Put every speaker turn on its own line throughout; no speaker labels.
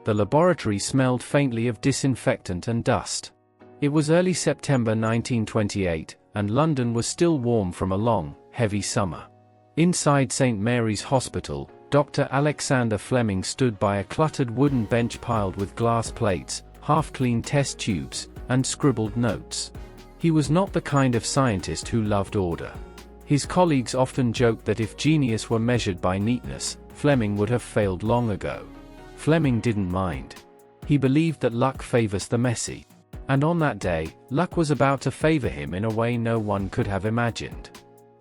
The laboratory smelled faintly of disinfectant and dust. It was early September 1928, and London was still warm from a long, heavy summer. Inside St. Mary's Hospital, Dr. Alexander Fleming stood by a cluttered wooden bench piled with glass plates, half-clean test tubes, and scribbled notes. He was not the kind of scientist who loved order. His colleagues often joked that if genius were measured by neatness, Fleming would have failed long ago. Fleming didn't mind. He believed that luck favors the messy. And on that day, luck was about to favor him in a way no one could have imagined.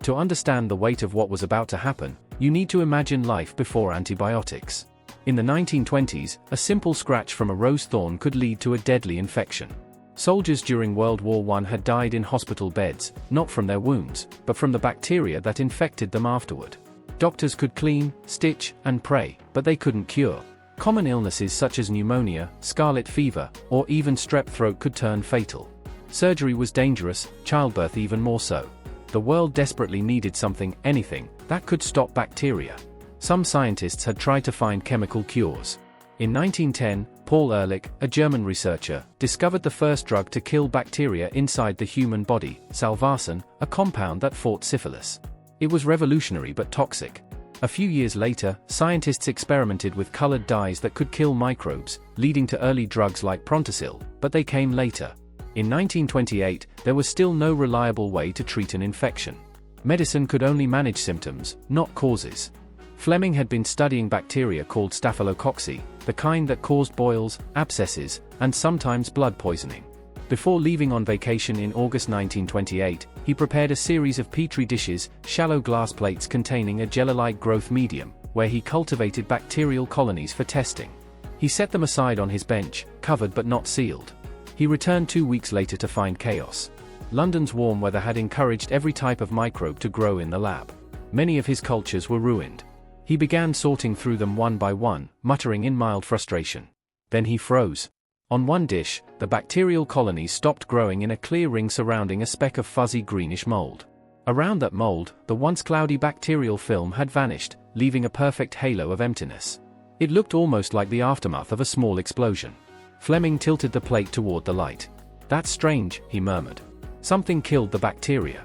To understand the weight of what was about to happen, you need to imagine life before antibiotics. In the 1920s, a simple scratch from a rose thorn could lead to a deadly infection. Soldiers during World War I had died in hospital beds, not from their wounds, but from the bacteria that infected them afterward. Doctors could clean, stitch, and pray, but they couldn't cure. Common illnesses such as pneumonia, scarlet fever, or even strep throat could turn fatal. Surgery was dangerous, childbirth even more so. The world desperately needed something, anything, that could stop bacteria. Some scientists had tried to find chemical cures. In 1910, Paul Ehrlich, a German researcher, discovered the first drug to kill bacteria inside the human body, salvarsan, a compound that fought syphilis. It was revolutionary but toxic. A few years later, scientists experimented with colored dyes that could kill microbes, leading to early drugs like Prontosil, but they came later. In 1928, there was still no reliable way to treat an infection. Medicine could only manage symptoms, not causes. Fleming had been studying bacteria called Staphylococcus, the kind that caused boils, abscesses, and sometimes blood poisoning. Before leaving on vacation in August 1928, he prepared a series of petri dishes, shallow glass plates containing a jelly-like growth medium, where he cultivated bacterial colonies for testing. He set them aside on his bench, covered but not sealed. He returned 2 weeks later to find chaos. London's warm weather had encouraged every type of microbe to grow in the lab. Many of his cultures were ruined. He began sorting through them one by one, muttering in mild frustration. Then he froze. On one dish, the bacterial colonies stopped growing in a clear ring surrounding a speck of fuzzy greenish mold. Around that mold, the once cloudy bacterial film had vanished, leaving a perfect halo of emptiness. It looked almost like the aftermath of a small explosion. Fleming tilted the plate toward the light. "That's strange," he murmured. "Something killed the bacteria."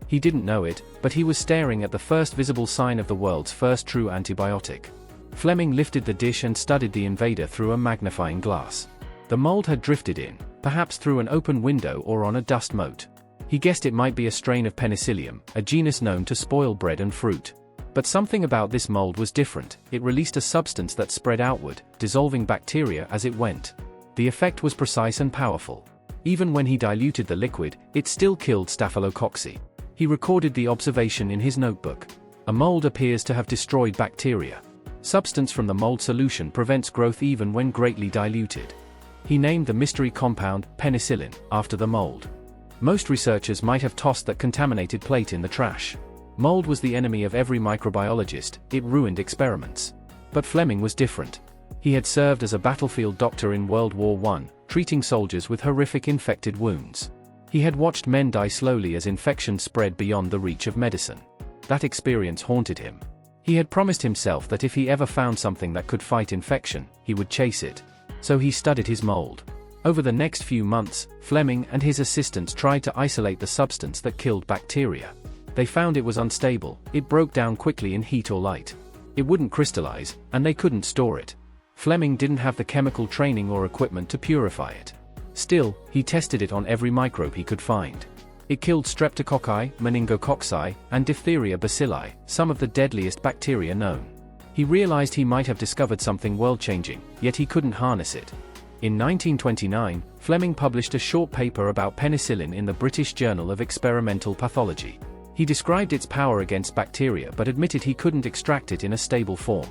He didn't know it, but he was staring at the first visible sign of the world's first true antibiotic. Fleming lifted the dish and studied the invader through a magnifying glass. The mold had drifted in, perhaps through an open window or on a dust mote. He guessed it might be a strain of Penicillium, a genus known to spoil bread and fruit. But something about this mold was different. It released a substance that spread outward, dissolving bacteria as it went. The effect was precise and powerful. Even when he diluted the liquid, it still killed Staphylococcus. He recorded the observation in his notebook. A mold appears to have destroyed bacteria. Substance from the mold solution prevents growth even when greatly diluted. He named the mystery compound penicillin after the mold. Most researchers might have tossed that contaminated plate in the trash. Mold was the enemy of every microbiologist. It ruined experiments. But Fleming was different. He had served as a battlefield doctor in World War I, treating soldiers with horrific infected wounds. He had watched men die slowly as infection spread beyond the reach of medicine. That experience haunted him. He had promised himself that if he ever found something that could fight infection, he would chase it. So he studied his mold. Over the next few months, Fleming and his assistants tried to isolate the substance that killed bacteria. They found it was unstable. It broke down quickly in heat or light. It wouldn't crystallize, and they couldn't store it. Fleming didn't have the chemical training or equipment to purify it. Still, he tested it on every microbe he could find. It killed streptococci, meningococci, and diphtheria bacilli, some of the deadliest bacteria known. He realized he might have discovered something world-changing, yet he couldn't harness it. In 1929, Fleming published a short paper about penicillin in the British Journal of Experimental Pathology. He described its power against bacteria but admitted he couldn't extract it in a stable form.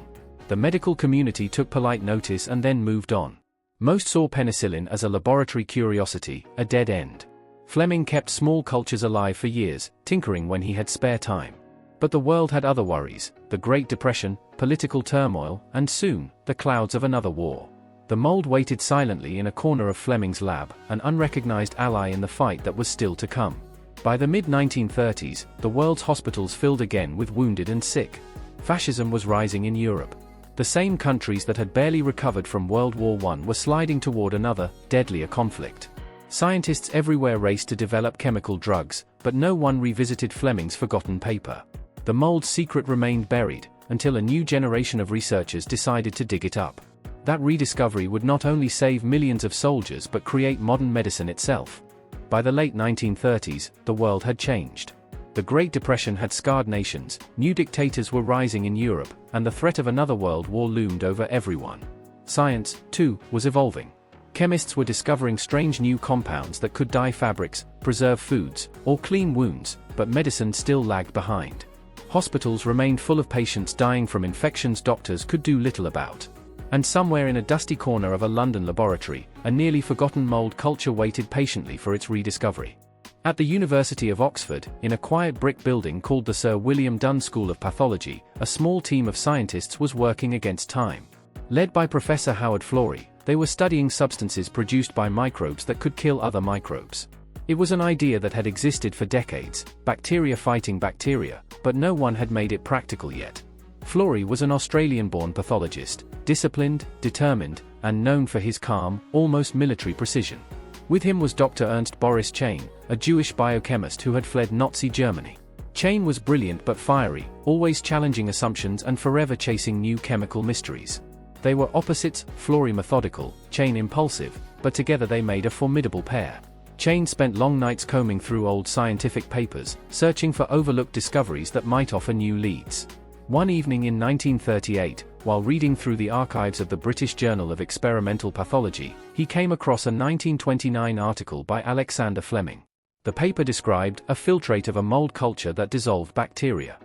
The medical community took polite notice and then moved on. Most saw penicillin as a laboratory curiosity, a dead end. Fleming kept small cultures alive for years, tinkering when he had spare time. But the world had other worries: the Great Depression, political turmoil, and soon, the clouds of another war. The mold waited silently in a corner of Fleming's lab, an unrecognized ally in the fight that was still to come. By the mid-1930s, the world's hospitals filled again with wounded and sick. Fascism was rising in Europe. The same countries that had barely recovered from World War I were sliding toward another, deadlier conflict. Scientists everywhere raced to develop chemical drugs, but no one revisited Fleming's forgotten paper. The mold's secret remained buried, until a new generation of researchers decided to dig it up. That rediscovery would not only save millions of soldiers but create modern medicine itself. By the late 1930s, the world had changed. The Great Depression had scarred nations, new dictators were rising in Europe, and the threat of another world war loomed over everyone. Science, too, was evolving. Chemists were discovering strange new compounds that could dye fabrics, preserve foods, or clean wounds, but medicine still lagged behind. Hospitals remained full of patients dying from infections doctors could do little about. And somewhere in a dusty corner of a London laboratory, a nearly forgotten mold culture waited patiently for its rediscovery. At the University of Oxford, in a quiet brick building called the Sir William Dunn School of Pathology, a small team of scientists was working against time. Led by Professor Howard Florey, they were studying substances produced by microbes that could kill other microbes. It was an idea that had existed for decades, bacteria fighting bacteria, but no one had made it practical yet. Florey was an Australian-born pathologist, disciplined, determined, and known for his calm, almost military precision. With him was Dr. Ernst Boris Chain, a Jewish biochemist who had fled Nazi Germany. Chain was brilliant but fiery, always challenging assumptions and forever chasing new chemical mysteries. They were opposites, Florey methodical, Chain impulsive, but together they made a formidable pair. Chain spent long nights combing through old scientific papers, searching for overlooked discoveries that might offer new leads. One evening in 1938, while reading through the archives of the British Journal of Experimental Pathology, he came across a 1929 article by Alexander Fleming. The paper described a filtrate of a mold culture that dissolved bacteria.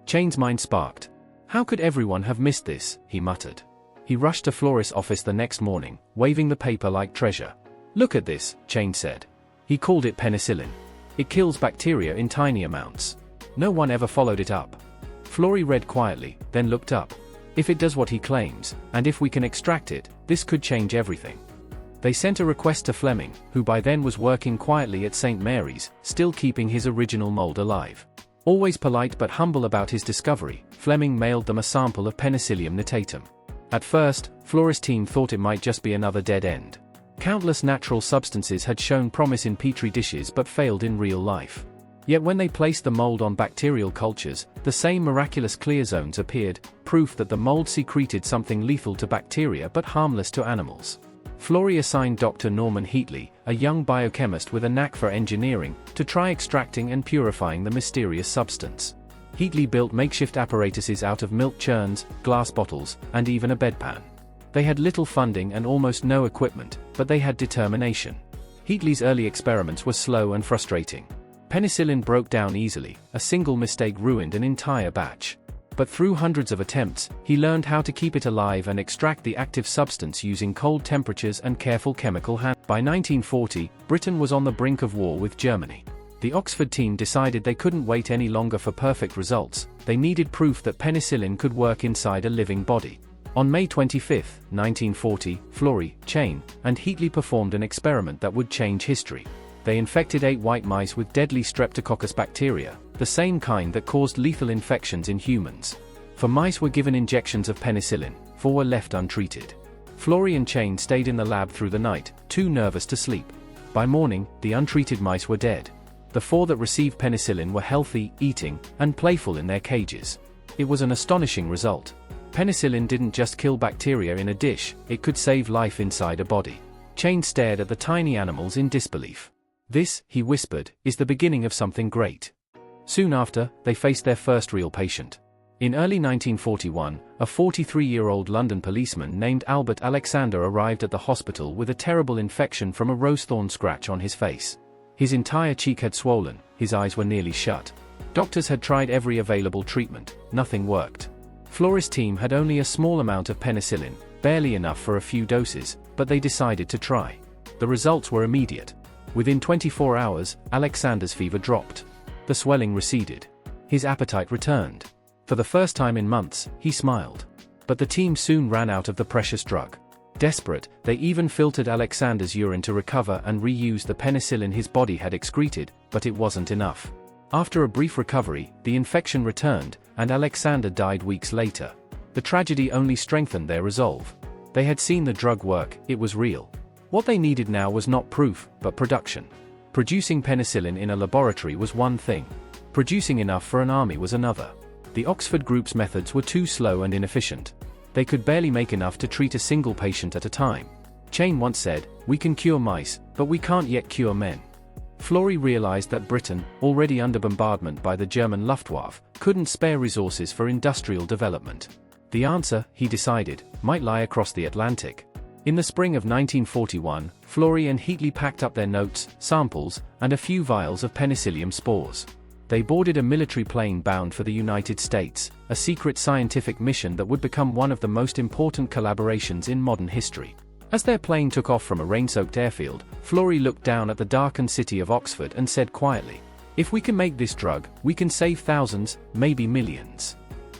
Chain's mind sparked. How could everyone have missed this, he muttered. He rushed to Florey's office the next morning, waving the paper like treasure. Look at this, Chain said. He called it penicillin. It kills bacteria in tiny amounts. No one ever followed it up. Florey read quietly, then looked up. If it does what he claims, and if we can extract it, this could change everything. They sent a request to Fleming, who by then was working quietly at St. Mary's, still keeping his original mold alive. Always polite but humble about his discovery, Fleming mailed them a sample of Penicillium notatum. At first, Florey's team thought it might just be another dead end. Countless natural substances had shown promise in petri dishes but failed in real life. Yet when they placed the mold on bacterial cultures, the same miraculous clear zones appeared, proof that the mold secreted something lethal to bacteria but harmless to animals. Florey assigned Dr. Norman Heatley, a young biochemist with a knack for engineering, to try extracting and purifying the mysterious substance. Heatley built makeshift apparatuses out of milk churns, glass bottles, and even a bedpan. They had little funding and almost no equipment, but they had determination. Heatley's early experiments were slow and frustrating. Penicillin broke down easily, a single mistake ruined an entire batch. But through hundreds of attempts, he learned how to keep it alive and extract the active substance using cold temperatures and careful chemical handling. By 1940, Britain was on the brink of war with Germany. The Oxford team decided they couldn't wait any longer for perfect results, they needed proof that penicillin could work inside a living body. On May 25, 1940, Florey, Chain, and Heatley performed an experiment that would change history. They infected 8 white mice with deadly Streptococcus bacteria, the same kind that caused lethal infections in humans. 4 mice were given injections of penicillin, 4 were left untreated. Florey and Chain stayed in the lab through the night, too nervous to sleep. By morning, the untreated mice were dead. The 4 that received penicillin were healthy, eating, and playful in their cages. It was an astonishing result. Penicillin didn't just kill bacteria in a dish, it could save life inside a body. Chain stared at the tiny animals in disbelief. This, he whispered, is the beginning of something great. Soon after, they faced their first real patient. In early 1941, a 43-year-old London policeman named Albert Alexander arrived at the hospital with a terrible infection from a rosethorn scratch on his face. His entire cheek had swollen, his eyes were nearly shut. Doctors had tried every available treatment, nothing worked. Florey's team had only a small amount of penicillin, barely enough for a few doses, but they decided to try. The results were immediate. Within 24 hours, Alexander's fever dropped. The swelling receded. His appetite returned. For the first time in months, he smiled. But the team soon ran out of the precious drug. Desperate, they even filtered Alexander's urine to recover and reuse the penicillin his body had excreted, but it wasn't enough. After a brief recovery, the infection returned, and Alexander died weeks later. The tragedy only strengthened their resolve. They had seen the drug work, it was real. What they needed now was not proof, but production. Producing penicillin in a laboratory was one thing. Producing enough for an army was another. The Oxford Group's methods were too slow and inefficient. They could barely make enough to treat a single patient at a time. Chain once said, "We can cure mice, but we can't yet cure men." Florey realized that Britain, already under bombardment by the German Luftwaffe, couldn't spare resources for industrial development. The answer, he decided, might lie across the Atlantic. In the spring of 1941, Florey and Heatley packed up their notes, samples, and a few vials of penicillium spores. They boarded a military plane bound for the United States, a secret scientific mission that would become one of the most important collaborations in modern history. As their plane took off from a rain-soaked airfield, Florey looked down at the darkened city of Oxford and said quietly, "If we can make this drug, we can save thousands, maybe millions."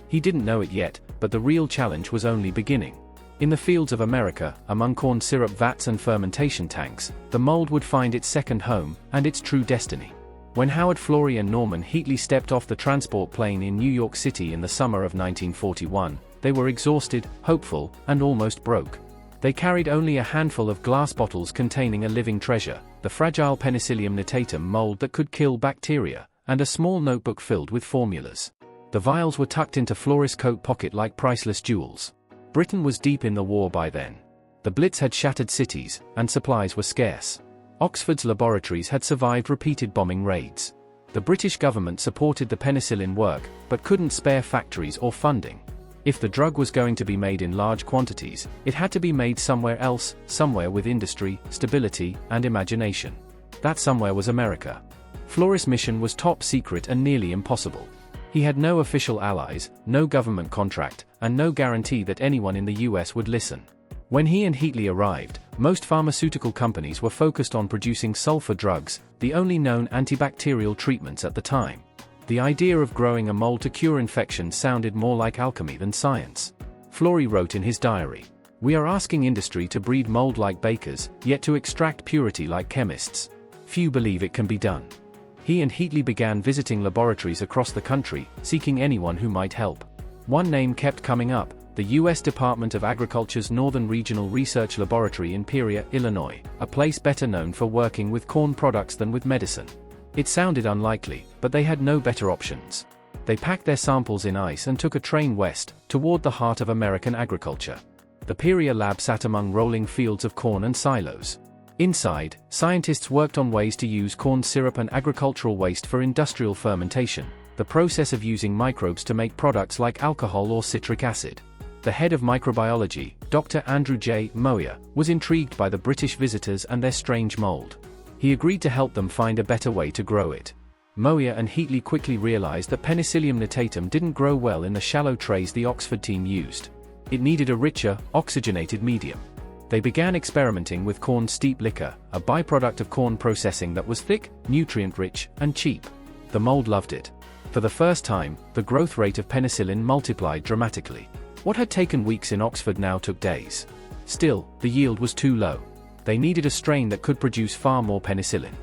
He didn't know it yet, but the real challenge was only beginning. In the fields of America, among corn syrup vats and fermentation tanks, the mold would find its second home, and its true destiny. When Howard Florey and Norman Heatley stepped off the transport plane in New York City in the summer of 1941, they were exhausted, hopeful, and almost broke. They carried only a handful of glass bottles containing a living treasure, the fragile Penicillium notatum mold that could kill bacteria, and a small notebook filled with formulas. The vials were tucked into Florey's coat pocket like priceless jewels. Britain was deep in the war by then. The Blitz had shattered cities, and supplies were scarce. Oxford's laboratories had survived repeated bombing raids. The British government supported the penicillin work, but couldn't spare factories or funding. If the drug was going to be made in large quantities, it had to be made somewhere else, somewhere with industry, stability, and imagination. That somewhere was America. Florey's mission was top secret and nearly impossible. He had no official allies, no government contract, and no guarantee that anyone in the US would listen. When he and Heatley arrived, most pharmaceutical companies were focused on producing sulfur drugs, the only known antibacterial treatments at the time. The idea of growing a mold to cure infection sounded more like alchemy than science. Florey wrote in his diary, "We are asking industry to breed mold like bakers, yet to extract purity like chemists. Few believe it can be done." He and Heatley began visiting laboratories across the country, seeking anyone who might help. One name kept coming up, the U.S. Department of Agriculture's Northern Regional Research Laboratory in Peoria, Illinois, a place better known for working with corn products than with medicine. It sounded unlikely, but they had no better options. They packed their samples in ice and took a train west, toward the heart of American agriculture. The Peoria lab sat among rolling fields of corn and silos. Inside, scientists worked on ways to use corn syrup and agricultural waste for industrial fermentation, the process of using microbes to make products like alcohol or citric acid. The head of microbiology, Dr. Andrew J. Moyer, was intrigued by the British visitors and their strange mold. He agreed to help them find a better way to grow it. Moyer and Heatley quickly realized that Penicillium notatum didn't grow well in the shallow trays the Oxford team used. It needed a richer, oxygenated medium. They began experimenting with corn steep liquor, a byproduct of corn processing that was thick, nutrient-rich, and cheap. The mold loved it. For the first time, the growth rate of penicillin multiplied dramatically. What had taken weeks in Oxford now took days. Still, the yield was too low. They needed a strain that could produce far more penicillin.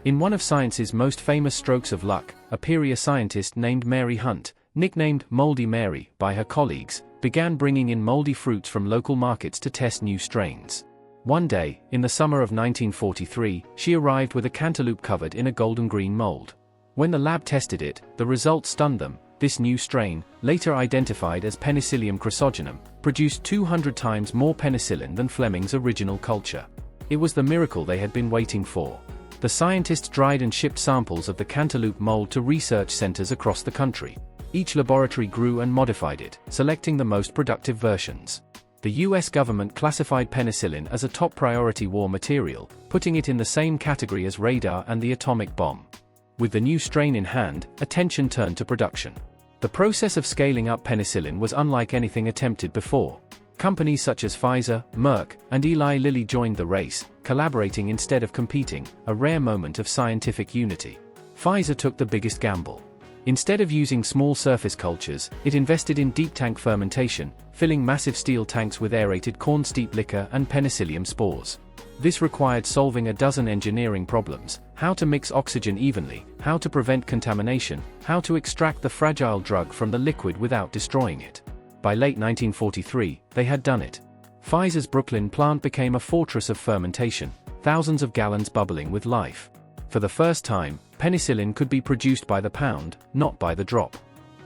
In one of science's most famous strokes of luck, a Peoria scientist named Mary Hunt, nicknamed Moldy Mary by her colleagues, began bringing in moldy fruits from local markets to test new strains. One day, in the summer of 1943, she arrived with a cantaloupe covered in a golden green mold. When the lab tested it, the results stunned them. This new strain, later identified as Penicillium chrysogenum, produced 200 times more penicillin than Fleming's original culture. It was the miracle they had been waiting for. The scientists dried and shipped samples of the cantaloupe mold to research centers across the country. Each laboratory grew and modified it, selecting the most productive versions. The US government classified penicillin as a top priority war material, putting it in the same category as radar and the atomic bomb. With the new strain in hand, attention turned to production. The process of scaling up penicillin was unlike anything attempted before. Companies such as Pfizer, Merck, and Eli Lilly joined the race, collaborating instead of competing, a rare moment of scientific unity. Pfizer took the biggest gamble. Instead of using small surface cultures, it invested in deep tank fermentation, filling massive steel tanks with aerated corn steep liquor and penicillium spores. This required solving a dozen engineering problems: how to mix oxygen evenly, how to prevent contamination, how to extract the fragile drug from the liquid without destroying it. By late 1943, they had done it. Pfizer's Brooklyn plant became a fortress of fermentation, thousands of gallons bubbling with life. For the first time, penicillin could be produced by the pound, not by the drop.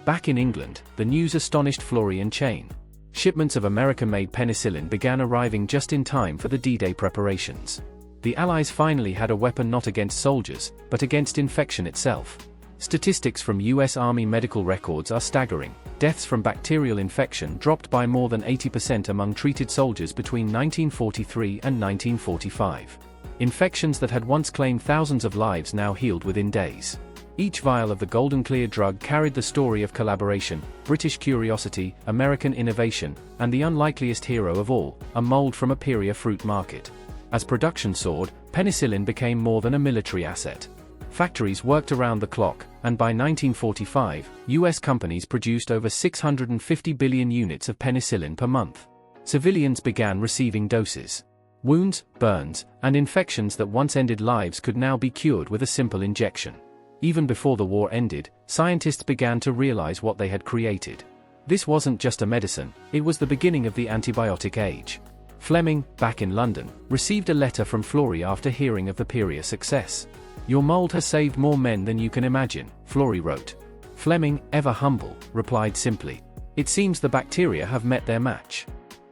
Back in England, the news astonished Florey and Chain. Shipments of American-made penicillin began arriving just in time for the D-Day preparations. The Allies finally had a weapon not against soldiers, but against infection itself. Statistics from US Army medical records are staggering. Deaths from bacterial infection dropped by more than 80% among treated soldiers between 1943 and 1945. Infections that had once claimed thousands of lives now healed within days. Each vial of the Golden Clear drug carried the story of collaboration, British curiosity, American innovation, and the unlikeliest hero of all, a mold from a Peria fruit market. As production soared, penicillin became more than a military asset. Factories worked around the clock, and by 1945, US companies produced over 650 billion units of penicillin per month. Civilians began receiving doses. Wounds, burns, and infections that once ended lives could now be cured with a simple injection. Even before the war ended, scientists began to realize what they had created. This wasn't just a medicine, it was the beginning of the antibiotic age. Fleming, back in London, received a letter from Florey after hearing of the Peria success. "Your mold has saved more men than you can imagine," Florey wrote. Fleming, ever humble, replied simply, "It seems the bacteria have met their match."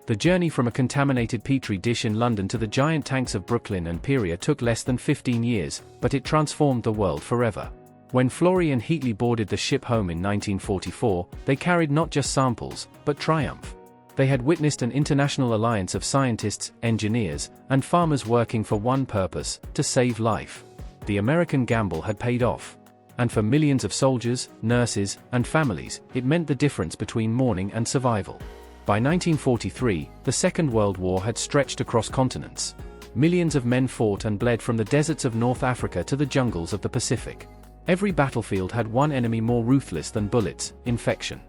The journey from a contaminated petri dish in London to the giant tanks of Brooklyn and Peria took less than 15 years, but it transformed the world forever. When Florey and Heatley boarded the ship home in 1944, they carried not just samples, but triumph. They had witnessed an international alliance of scientists, engineers, and farmers working for one purpose: to save life. The American gamble had paid off. And for millions of soldiers, nurses, and families, it meant the difference between mourning and survival. By 1943, the Second World War had stretched across continents. Millions of men fought and bled from the deserts of North Africa to the jungles of the Pacific. Every battlefield had one enemy more ruthless than bullets: infection.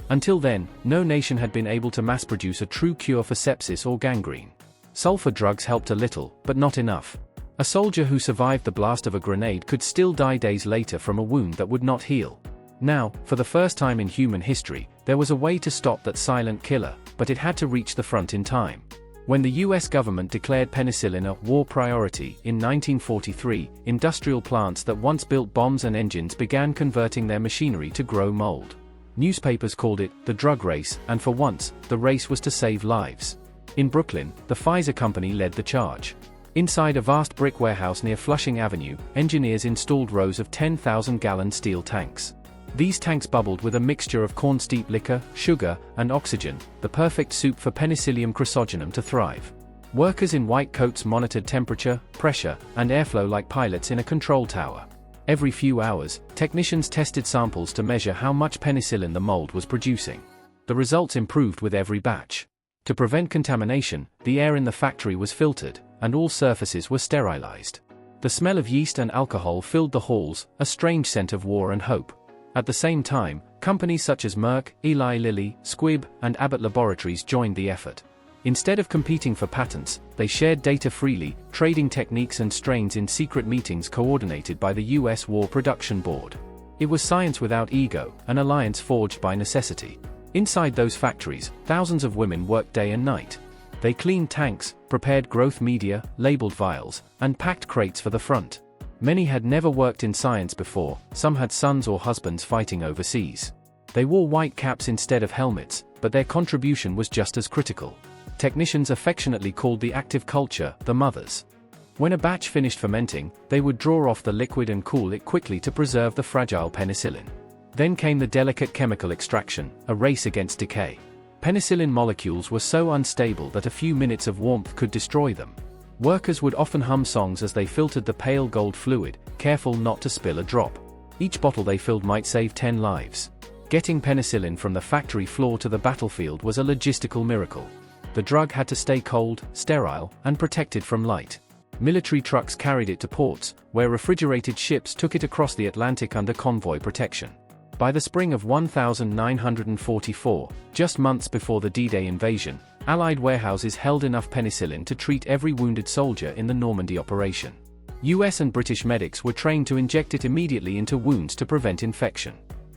Until then, no nation had been able to mass-produce a true cure for sepsis or gangrene. Sulfur drugs helped a little, but not enough. A soldier who survived the blast of a grenade could still die days later from a wound that would not heal. Now, for the first time in human history, there was a way to stop that silent killer, but it had to reach the front in time. When the US government declared penicillin a war priority in 1943, industrial plants that once built bombs and engines began converting their machinery to grow mold. Newspapers called it the drug race, and for once, the race was to save lives. In Brooklyn, the Pfizer company led the charge. Inside a vast brick warehouse near Flushing Avenue, engineers installed rows of 10,000-gallon steel tanks. These tanks bubbled with a mixture of corn-steeped liquor, sugar, and oxygen, the perfect soup for Penicillium chrysogenum to thrive. Workers in white coats monitored temperature, pressure, and airflow like pilots in a control tower. Every few hours, technicians tested samples to measure how much penicillin the mold was producing. The results improved with every batch. To prevent contamination, the air in the factory was filtered, and all surfaces were sterilized. The smell of yeast and alcohol filled the halls, a strange scent of war and hope. At the same time, companies such as Merck, Eli Lilly, Squibb, and Abbott Laboratories joined the effort. Instead of competing for patents, they shared data freely, trading techniques and strains in secret meetings coordinated by the US War Production Board. It was science without ego, an alliance forged by necessity. Inside those factories, thousands of women worked day and night. They cleaned tanks, prepared growth media, labeled vials, and packed crates for the front. Many had never worked in science before, some had sons or husbands fighting overseas. They wore white caps instead of helmets, but their contribution was just as critical. Technicians affectionately called the active culture the mothers. When a batch finished fermenting, they would draw off the liquid and cool it quickly to preserve the fragile penicillin. Then came the delicate chemical extraction, a race against decay. Penicillin molecules were so unstable that a few minutes of warmth could destroy them. Workers would often hum songs as they filtered the pale gold fluid, careful not to spill a drop. Each bottle they filled might save 10 lives. Getting penicillin from the factory floor to the battlefield was a logistical miracle. The drug had to stay cold, sterile, and protected from light. Military trucks carried it to ports, where refrigerated ships took it across the Atlantic under convoy protection. By the spring of 1944, just months before the D-Day invasion, Allied warehouses held enough penicillin to treat every wounded soldier in the Normandy operation. US and British medics were trained to inject it immediately into wounds to prevent infection.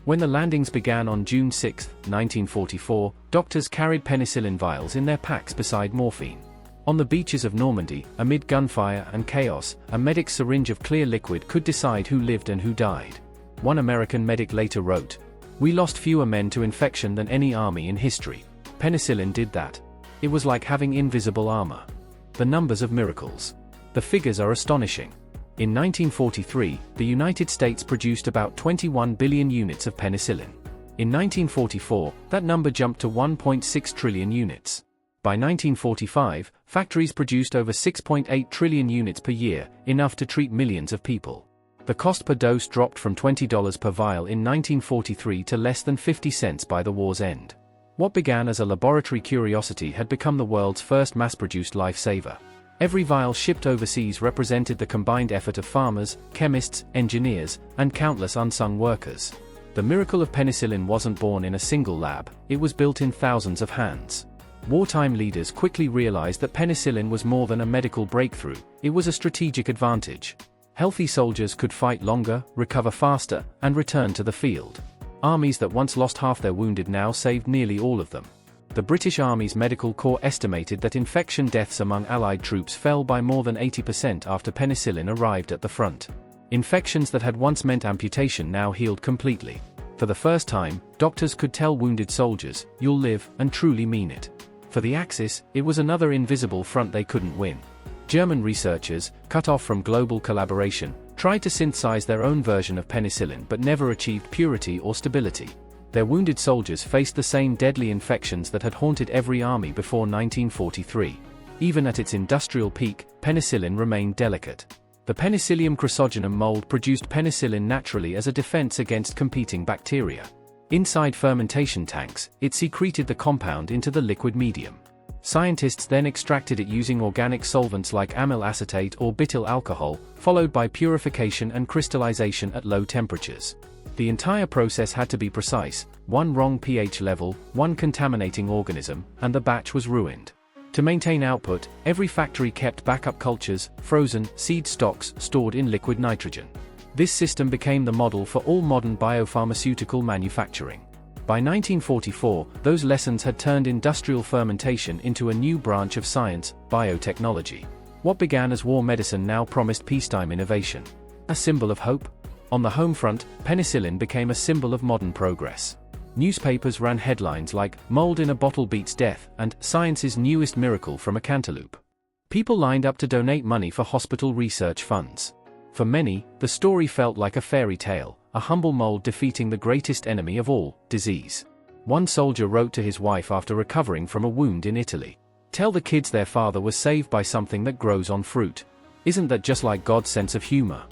When the landings began on June 6, 1944, doctors carried penicillin vials in their packs beside morphine. On the beaches of Normandy, amid gunfire and chaos, a medic's syringe of clear liquid could decide who lived and who died. One American medic later wrote, "We lost fewer men to infection than any army in history. Penicillin did that. It was like having invisible armor." The numbers of miracles. The figures are astonishing. In 1943, the United States produced about 21 billion units of penicillin. In 1944, that number jumped to 1.6 trillion units. By 1945, factories produced over 6.8 trillion units per year, enough to treat millions of people. The cost per dose dropped from $20 per vial in 1943 to less than 50 cents by the war's end. What began as a laboratory curiosity had become the world's first mass-produced lifesaver. Every vial shipped overseas represented the combined effort of farmers, chemists, engineers, and countless unsung workers. The miracle of penicillin wasn't born in a single lab, it was built in thousands of hands. Wartime leaders quickly realized that penicillin was more than a medical breakthrough, it was a strategic advantage. Healthy soldiers could fight longer, recover faster, and return to the field. Armies that once lost half their wounded now saved nearly all of them. The British Army's Medical Corps estimated that infection deaths among Allied troops fell by more than 80% after penicillin arrived at the front. Infections that had once meant amputation now healed completely. For the first time, doctors could tell wounded soldiers, "You'll live," and truly mean it. For the Axis, it was another invisible front they couldn't win. German researchers, cut off from global collaboration, tried to synthesize their own version of penicillin but never achieved purity or stability. Their wounded soldiers faced the same deadly infections that had haunted every army before 1943. Even at its industrial peak, penicillin remained delicate. The Penicillium chrysogenum mold produced penicillin naturally as a defense against competing bacteria. Inside fermentation tanks, it secreted the compound into the liquid medium. Scientists then extracted it using organic solvents like amyl acetate or butyl alcohol, followed by purification and crystallization at low temperatures. The entire process had to be precise: one wrong pH level, one contaminating organism, and the batch was ruined. To maintain output, every factory kept backup cultures, frozen seed stocks stored in liquid nitrogen. This system became the model for all modern biopharmaceutical manufacturing. By 1944, those lessons had turned industrial fermentation into a new branch of science, biotechnology. What began as war medicine now promised peacetime innovation. A symbol of hope? On the home front, penicillin became a symbol of modern progress. Newspapers ran headlines like, "Mold in a bottle beats death," and "Science's newest miracle from a cantaloupe." People lined up to donate money for hospital research funds. For many, the story felt like a fairy tale, a humble mold defeating the greatest enemy of all, disease. One soldier wrote to his wife after recovering from a wound in Italy, "Tell the kids their father was saved by something that grows on fruit. Isn't that just like God's sense of humor?"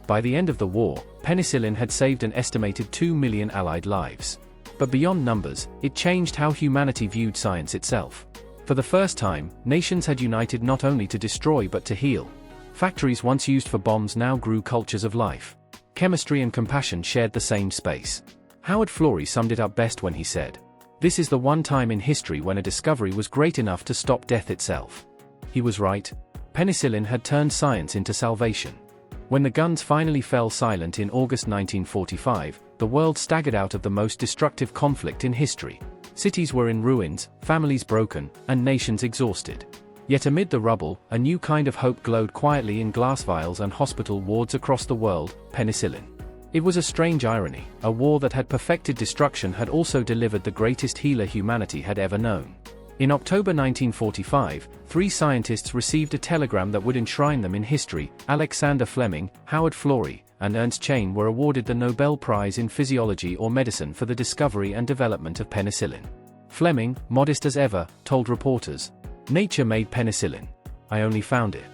By the end of the war, penicillin had saved an estimated 2 million Allied lives. But beyond numbers, it changed how humanity viewed science itself. For the first time, nations had united not only to destroy but to heal. Factories once used for bombs now grew cultures of life. Chemistry and compassion shared the same space. Howard Florey summed it up best when he said, "This is the one time in history when a discovery was great enough to stop death itself." He was right. Penicillin had turned science into salvation. When the guns finally fell silent in August 1945, the world staggered out of the most destructive conflict in history. Cities were in ruins, families broken, and nations exhausted. Yet amid the rubble, a new kind of hope glowed quietly in glass vials and hospital wards across the world: penicillin. It was a strange irony. A war that had perfected destruction had also delivered the greatest healer humanity had ever known. In October 1945, 3 scientists received a telegram that would enshrine them in history. Alexander Fleming, Howard Florey, and Ernst Chain were awarded the Nobel Prize in Physiology or Medicine for the discovery and development of penicillin. Fleming, modest as ever, told reporters, "Nature made penicillin. I only found it."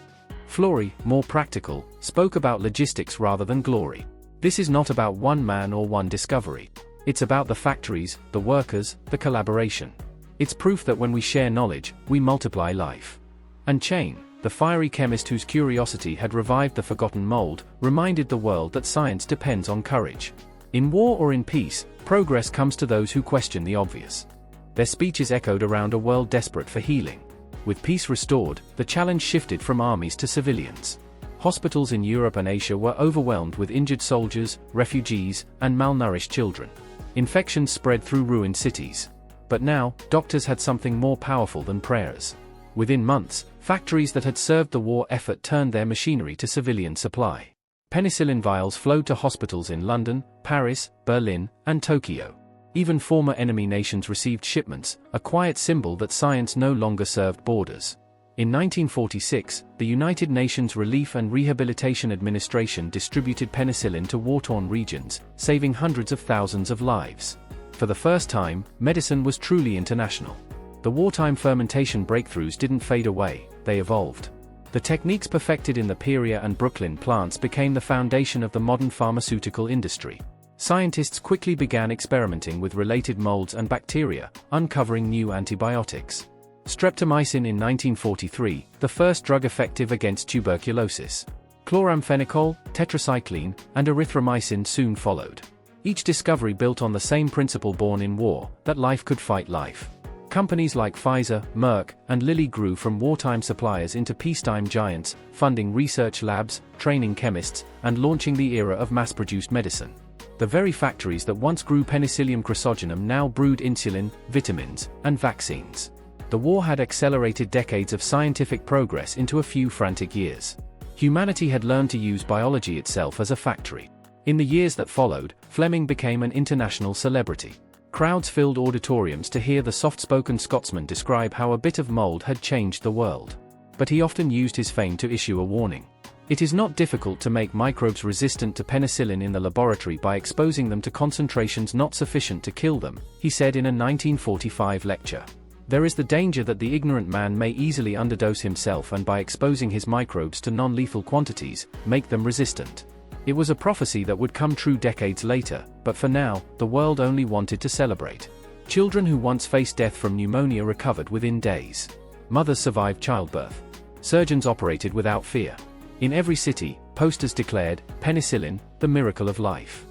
Florey, more practical, spoke about logistics rather than glory. "This is not about one man or one discovery. It's about the factories, the workers, the collaboration. It's proof that when we share knowledge, we multiply life." And Chain, the fiery chemist whose curiosity had revived the forgotten mold, reminded the world that science depends on courage. In war or in peace, progress comes to those who question the obvious. Their speeches echoed around a world desperate for healing. With peace restored, the challenge shifted from armies to civilians. Hospitals in Europe and Asia were overwhelmed with injured soldiers, refugees, and malnourished children. Infections spread through ruined cities. But now, doctors had something more powerful than prayers. Within months, factories that had served the war effort turned their machinery to civilian supply. Penicillin vials flowed to hospitals in London, Paris, Berlin, and Tokyo. Even former enemy nations received shipments, a quiet symbol that science no longer served borders. In 1946, the United Nations Relief and Rehabilitation Administration distributed penicillin to war-torn regions, saving hundreds of thousands of lives. For the first time, medicine was truly international. The wartime fermentation breakthroughs didn't fade away, they evolved. The techniques perfected in the Peoria and Brooklyn plants became the foundation of the modern pharmaceutical industry. Scientists quickly began experimenting with related molds and bacteria, uncovering new antibiotics. Streptomycin in 1943, the first drug effective against tuberculosis. Chloramphenicol, tetracycline, and erythromycin soon followed. Each discovery built on the same principle born in war, that life could fight life. Companies like Pfizer, Merck, and Lilly grew from wartime suppliers into peacetime giants, funding research labs, training chemists, and launching the era of mass-produced medicine. The very factories that once grew Penicillium chrysogenum now brewed insulin, vitamins, and vaccines. The war had accelerated decades of scientific progress into a few frantic years. Humanity had learned to use biology itself as a factory. In the years that followed, Fleming became an international celebrity. Crowds filled auditoriums to hear the soft-spoken Scotsman describe how a bit of mold had changed the world. But he often used his fame to issue a warning. It is not difficult to make microbes resistant to penicillin in the laboratory by exposing them to concentrations not sufficient to kill them, he said in a 1945 lecture. There is the danger that the ignorant man may easily underdose himself and by exposing his microbes to non-lethal quantities, make them resistant. It was a prophecy that would come true decades later, but for now, the world only wanted to celebrate. Children who once faced death from pneumonia recovered within days. Mothers survived childbirth. Surgeons operated without fear. In every city, posters declared, "Penicillin, the miracle of life."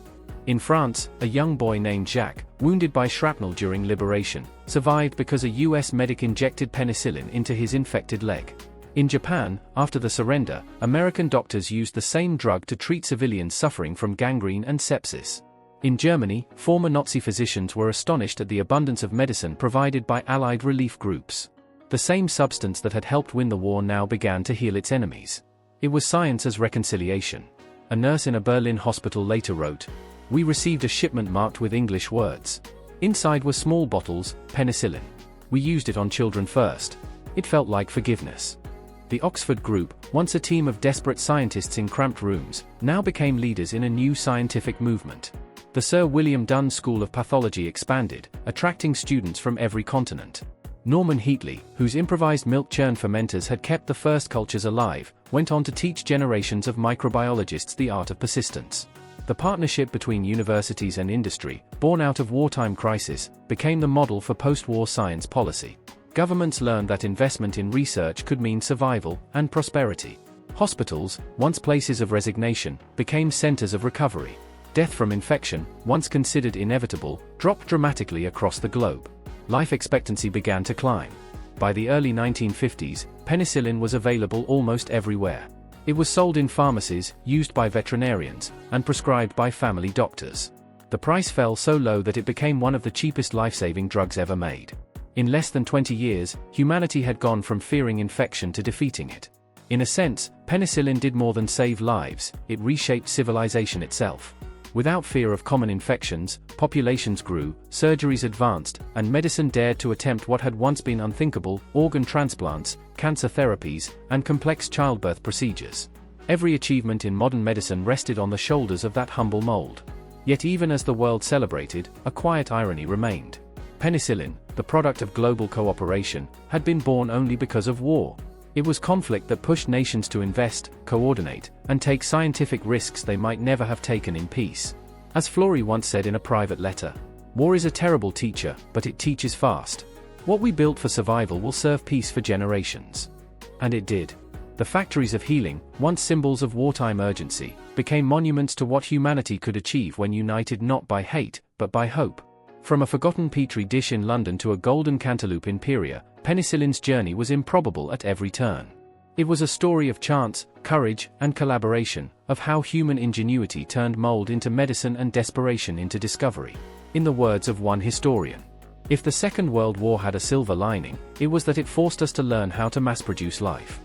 In France, a young boy named Jacques, wounded by shrapnel during liberation, survived because a US medic injected penicillin into his infected leg. In Japan, after the surrender, American doctors used the same drug to treat civilians suffering from gangrene and sepsis. In Germany, former Nazi physicians were astonished at the abundance of medicine provided by Allied relief groups. The same substance that had helped win the war now began to heal its enemies. It was science as reconciliation. A nurse in a Berlin hospital later wrote, "We received a shipment marked with English words. Inside were small bottles, penicillin. We used it on children first. It felt like forgiveness." The Oxford Group, once a team of desperate scientists in cramped rooms, now became leaders in a new scientific movement. The Sir William Dunn School of Pathology expanded, attracting students from every continent. Norman Heatley, whose improvised milk churn fermenters had kept the first cultures alive, went on to teach generations of microbiologists the art of persistence. The partnership between universities and industry, born out of wartime crisis, became the model for post-war science policy. Governments learned that investment in research could mean survival and prosperity. Hospitals, once places of resignation, became centers of recovery. Death from infection, once considered inevitable, dropped dramatically across the globe. Life expectancy began to climb. By the early 1950s, penicillin was available almost everywhere. It was sold in pharmacies, used by veterinarians, and prescribed by family doctors. The price fell so low that it became one of the cheapest life-saving drugs ever made. In less than 20 years, humanity had gone from fearing infection to defeating it. In a sense, penicillin did more than save lives, it reshaped civilization itself. Without fear of common infections, populations grew, surgeries advanced, and medicine dared to attempt what had once been unthinkable: organ transplants, cancer therapies, and complex childbirth procedures. Every achievement in modern medicine rested on the shoulders of that humble mold. Yet even as the world celebrated, a quiet irony remained. Penicillin, the product of global cooperation, had been born only because of war. It was conflict that pushed nations to invest, coordinate, and take scientific risks they might never have taken in peace. As Florey once said in a private letter, "War is a terrible teacher, but it teaches fast. What we built for survival will serve peace for generations." And it did. The factories of healing, once symbols of wartime urgency, became monuments to what humanity could achieve when united not by hate, but by hope. From a forgotten petri dish in London to a golden cantaloupe in Peoria, penicillin's journey was improbable at every turn. It was a story of chance, courage, and collaboration, of how human ingenuity turned mold into medicine and desperation into discovery. In the words of one historian, if the Second World War had a silver lining, it was that it forced us to learn how to mass-produce life.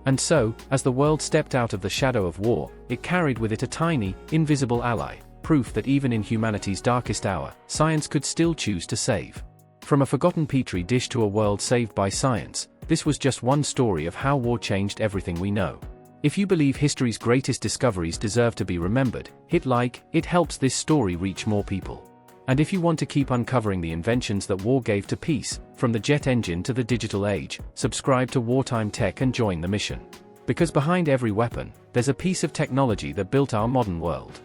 And so, as the world stepped out of the shadow of war, it carried with it a tiny, invisible ally, proof that even in humanity's darkest hour, science could still choose to save. From a forgotten petri dish to a world saved by science, this was just one story of how war changed everything we know. If you believe history's greatest discoveries deserve to be remembered, hit like. It helps this story reach more people. And if you want to keep uncovering the inventions that war gave to peace, from the jet engine to the digital age, subscribe to Wartime Tech and join the mission. Because behind every weapon, there's a piece of technology that built our modern world.